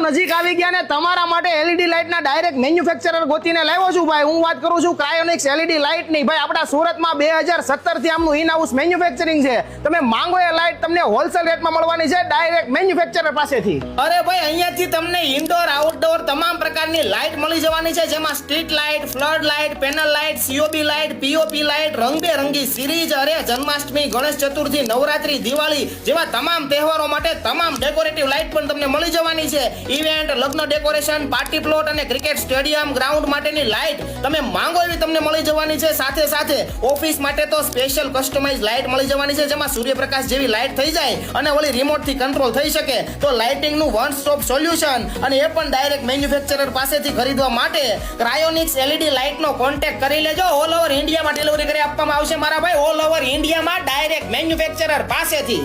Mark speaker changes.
Speaker 1: નજીક આવી ગયા ને તમારા માટે એલઈડી લાઇટના ડાયરેક્ટ મેન્યુફેક્ચરર ગોતીને લાવ્યો છું ભાઈ. હું વાત કરું છું ક્રાયોનિક્સ એલઈડી લાઇટ ની. ભાઈ આપણા સુરતમાં 2017 થી આમનું ઇન હાઉસ મેન્યુફેક્ચરિંગ છે. તમે માંગો એ લાઇટ તમને હોલસેલ રેટમાં મળવાની છે ડાયરેક્ટ મેન્યુફેક્ચરર પાસેથી.
Speaker 2: અરે ભાઈ અહીંયાથી તમને ઇન્ડોર આઉટડોર તમામ પ્રકારની લાઇટ મળી જવાની છે, જેમાં street light, flood light, panel light, COB light, POP light, રંગબેરંગી સિરીઝ. અરે જન્માષ્ટમી, ગણેશ ચતુર્થી, નવરાત્રી, દિવાળી જેવા તમામ તહેવારો માટે તમામ ડેકોરેટિવ લાઇટ પણ તમને મળી જવાની છે. ઇવેન્ટ, લગ્ન ડેકોરેશન, પાર્ટી પ્લોટ અને ક્રિકેટ સ્ટેડિયમ, ગ્રાઉન્ડ માટેની લાઇટ તમે માંગો એવી તમને મળી જવાની છે. સાથે સાથે ઓફિસ માટે તો સ્પેશિયલ કસ્ટમાઇઝ લાઇટ મળી જવાની છે, જેમાં સૂર્યપ્રકાશ જેવી લાઇટ થઈ જાય અને ઓલી રિમોટ થી કંટ્રોલ થઈ શકે. તો લાઇટિંગ નું વન સ્ટોપ સોલ્યુશન, અને એ પણ ડાયરેક્ટ મેન્યુફેક્ચરર પાસેથી ખરીદવા માટે ક્રાયોનિક્સ એલઈડી લાઇટ નો કોન્ટેક્ટ કરી લેજો. ઓલ ઓવર ઇન્ડિયામાં ડિલિવરી કરી આપવામાં આવશે મારા ભાઈ, ઓલ ઓવર ઇન્ડિયામાં ડાયરેક્ટ મેન્યુફેક્ચરર પાસેથી.